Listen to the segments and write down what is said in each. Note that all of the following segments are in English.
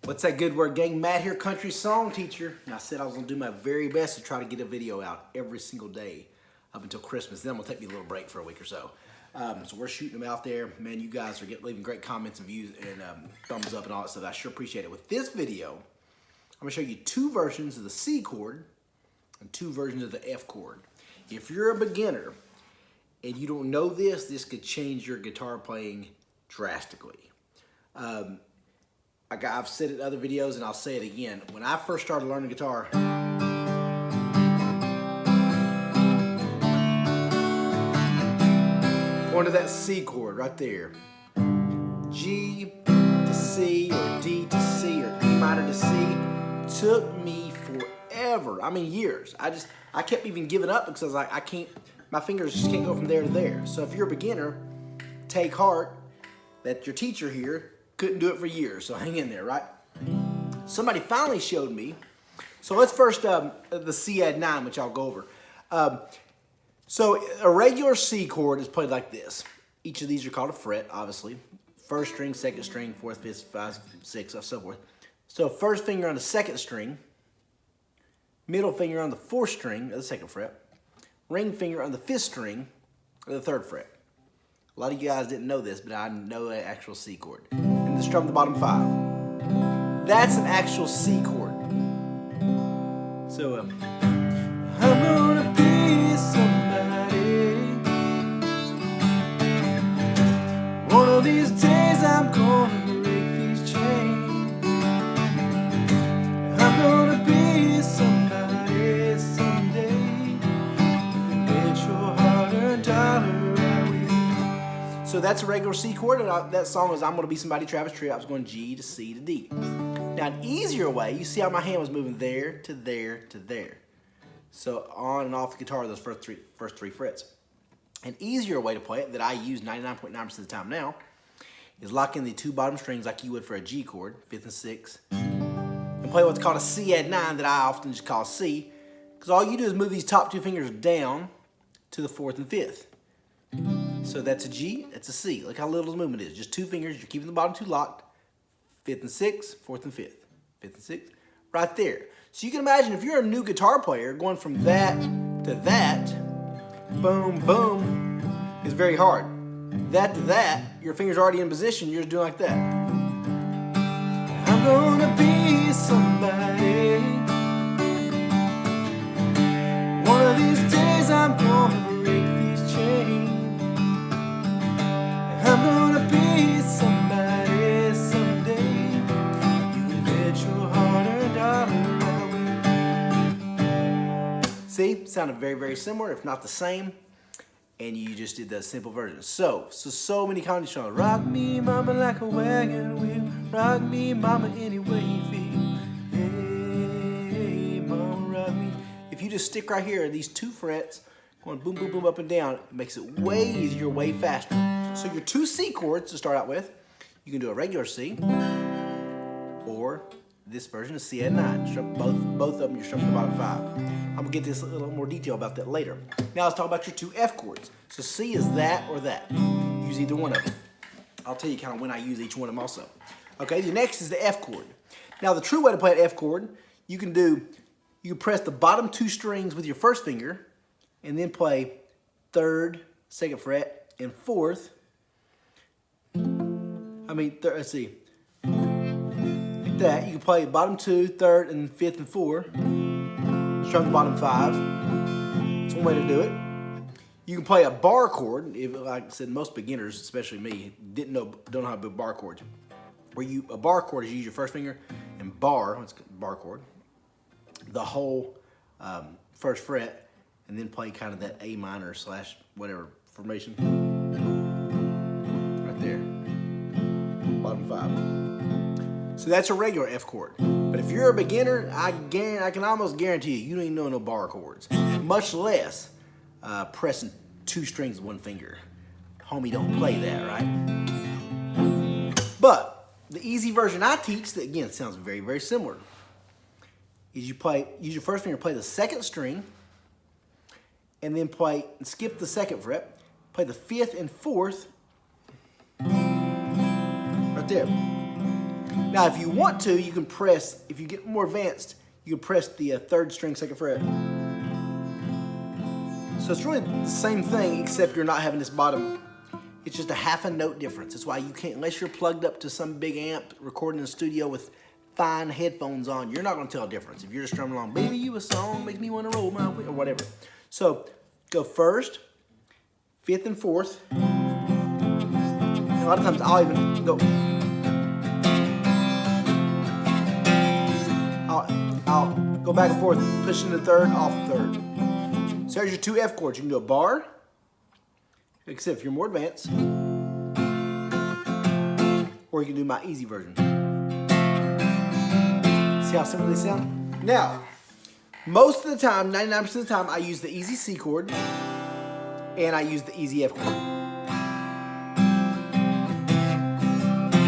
What's that good word, gang? Matt here, country song teacher. And I said I was gonna do my very best to try to get a video out every single day up until Christmas. Then I'm gonna take me a little break for a week or so. So we're shooting them out there. Man, you guys are leaving great comments and views and thumbs up and all that stuff. I sure appreciate it. With this video, I'm gonna show you two versions of the C chord and two versions of the F chord. If you're a beginner and you don't know this, this could change your guitar playing drastically. I've said it in other videos and I'll say it again. When I first started learning guitar, going to that C chord right there. G to C or D to C or E minor to C took me forever. I mean years. I kept even giving up because I was like, I can't, my fingers just can't go from there to there. So if you're a beginner, take heart that your teacher here couldn't do it for years, so hang in there, right? Somebody finally showed me. So let's first, the C add 9, which I'll go over. So a regular C chord is played like this. Each of these are called a fret, obviously. First string, second string, fourth, fifth, fifth, sixth, so forth. So first finger on the second string, middle finger on the fourth string of the second fret, ring finger on the fifth string of the third fret. A lot of you guys didn't know this, but I know an actual C chord. And the strum the bottom 5. That's an actual C chord. So, I'm gonna be somebody. One of these days I'm gonna break these chains. I'm gonna be somebody someday. Bet your hard-earned dollar. So that's a regular C chord, and that song is I'm Gonna Be Somebody, Travis Tritt. I was going G to C to D. Now an easier way, you see how my hand was moving there to there to there. So on and off the guitar, those first three frets. An easier way to play it that I use 99.9% of the time now is lock in the two bottom strings like you would for a G chord, 5th and 6th, and play what's called a C add 9 that I often just call C, because all you do is move these top two fingers down to the 4th and 5th. So that's a G, that's a C. Look how little the movement is. Just two fingers, you're keeping the bottom two locked. 5th and 6th, 4th and 5th. 5th and 6th, right there. So you can imagine if you're a new guitar player, going from that to that, boom, boom, is very hard. That to that, your finger's already in position, you're just doing like that. I'm gonna be somebody. One of these days I'm gonna break these chains. I'm gonna be somebody someday. You can bet your hard-earned dollar away. See, sounded very, very similar, if not the same. And you just did the simple version. So many country songs. Rock me, mama, like a wagon wheel. Rock me, mama, any way you feel. Hey, mama, rock me. If you just stick right here, these two frets, going boom, boom, boom, up and down, it makes it way easier, way faster. So your two C chords to start out with, you can do a regular C, or this version is C add 9. Both of them, you're strumming the bottom 5. I'm gonna get this a little more detail about that later. Now let's talk about your two F chords. So C is that or that. Use either one of them. I'll tell you kind of when I use each one of them also. Okay, the next is the F chord. Now the true way to play an F chord, you can press the bottom two strings with your first finger, and then play 3rd, 2nd fret, and 4th. Let's see. Like that. You can play bottom 2, 3rd, and 5th and 4. Strum the bottom 5. That's one way to do it. You can play a bar chord. Like I said, most beginners, especially me, don't know how to do bar chords. A bar chord is you use your first finger and bar, it's a bar chord, the whole first fret, and then play kind of that A minor / whatever formation. Right there. Bottom 5. So that's a regular F chord. But if you're a beginner, I can almost guarantee you don't even know no bar chords, much less pressing two strings with one finger. Homie, don't play that, right? But the easy version I teach, that again sounds very, very similar, is use your first finger, play the 2nd string, and then skip the 2nd fret, play the 5th and 4th right there. Now, if you want to, you can press, if you get more advanced, you can press the 3rd string 2nd fret. So it's really the same thing, except you're not having this bottom. It's just a half a note difference. That's why you can't, unless you're plugged up to some big amp, recording in the studio with fine headphones on, you're not gonna tell a difference. If you're just strumming along, baby, you a song, makes me wanna roll my wheel, or whatever. So go 1st, 5th, and 4th. And a lot of times I'll even go. I'll go back and forth, pushing the 3rd, off the 3rd. So there's your 2 F chords. You can do a bar, except if you're more advanced, or you can do my easy version. See how similar they sound? Now, most of the time, 99% of the time, I use the easy C chord, and I use the easy F chord.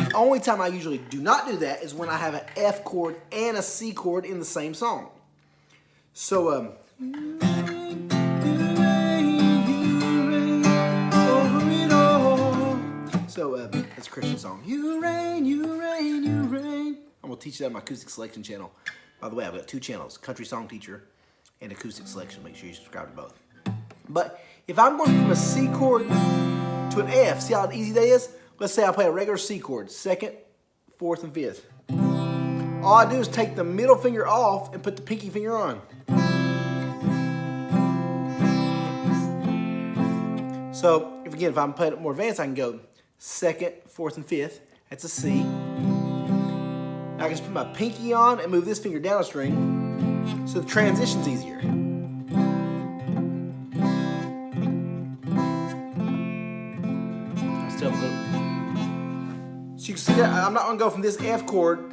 The only time I usually do not do that is when I have an F chord and a C chord in the same song. So, it's a Christian song. You rain, you rain, you rain. I'm gonna teach that on my acoustic selection channel. By the way, I've got 2 channels, CountrySongTeacher and Acoustic Selection. Make sure you subscribe to both. But if I'm going from a C chord to an F, see how easy that is? Let's say I play a regular C chord, 2nd, 4th, and 5th. All I do is take the middle finger off and put the pinky finger on. So, if I'm playing it more advanced, I can go 2nd, 4th, and 5th. That's a C. Now I can just put my pinky on and move this finger down a string, so the transition's easier. I still have a little. So you can see that I'm not gonna go from this F chord,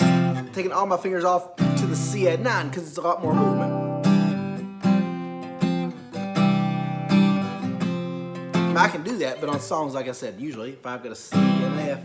taking all my fingers off, to the C at 9, because it's a lot more movement. I can do that, but on songs, like I said, usually, if I've got a C and an F.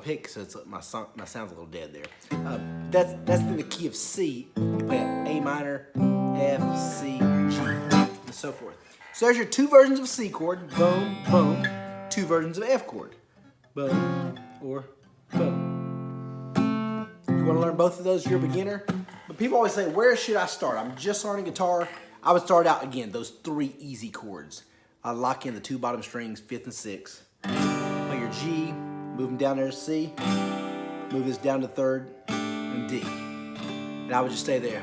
Pick, so it's, my sound's a little dead there. That's in the key of C. You play A minor, F, C, G, and so forth. So there's your 2 versions of C chord, boom, boom. 2 versions of F chord, boom, or boom. You want to learn both of those, you're a beginner. But people always say, where should I start? I'm just learning guitar. I would start out, again, those 3 easy chords. I lock in the 2 bottom strings, 5th and 6th. Play your G, move them down there to C, move this down to 3rd, and D. And I would just stay there.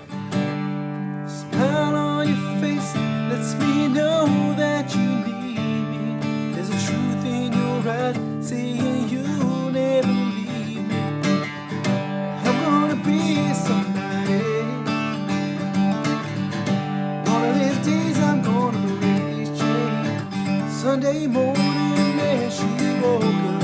Smile on your face lets me know that you need me. There's a truth in your eyes saying you'll never leave me. I'm gonna be somebody. One of these days I'm gonna raise change. Sunday morning as she woke up.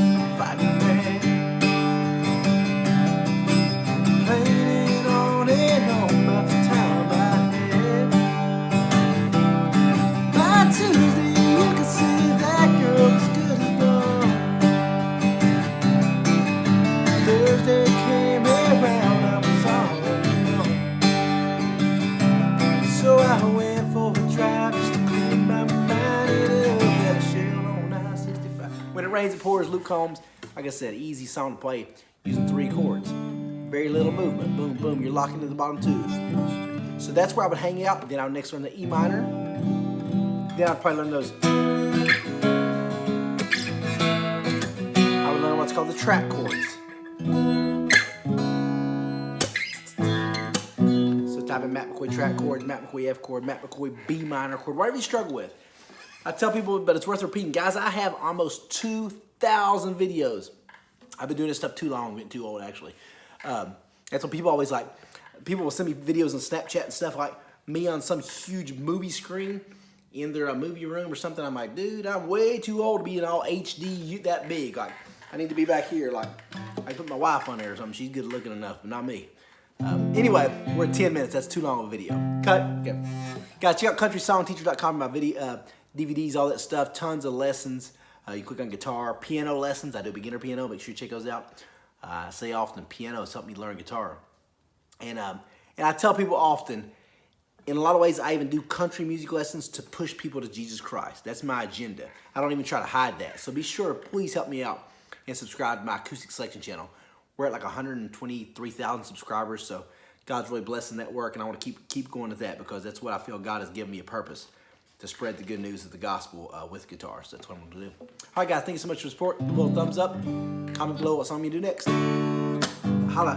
When it rains, it pours. Luke Combs, like I said, easy song to play using 3 chords. Very little movement. Boom, boom. You're locking to the bottom 2. So that's where I would hang out. Then I would next learn the E minor. Then I'd probably learn those. I would learn what's called the track chords. So type in Matt McCoy track chords, Matt McCoy F chord, Matt McCoy B minor chord, whatever you struggle with. I tell people, but it's worth repeating. Guys, I have almost 2,000 videos. I've been doing this stuff too long. I'm getting too old, actually. That's what people always like. People will send me videos on Snapchat and stuff like me on some huge movie screen in their movie room or something. I'm like, dude, I'm way too old to be in all HD that big. Like, I need to be back here. Like, I put my wife on there or something. She's good looking enough, but not me. Anyway, we're at 10 minutes. That's too long of a video. Cut. Okay. Guys, check out CountrySongTeacher.com. My video, DVDs, all that stuff. Tons of lessons. You click on guitar, piano lessons. I do beginner piano. Make sure you check those out. I say often, piano is something you learn guitar. And I tell people often, in a lot of ways, I even do country music lessons to push people to Jesus Christ. That's my agenda. I don't even try to hide that. So be sure, please help me out and subscribe to my acoustic selection channel. We're at like 123,000 subscribers, so God's really blessing that work, and I want to keep going to that because that's what I feel God has given me a purpose to spread the good news of the gospel with guitars. That's what I'm going to do. All right, guys, thank you so much for the support. Give a little thumbs up. Comment below what song you do next.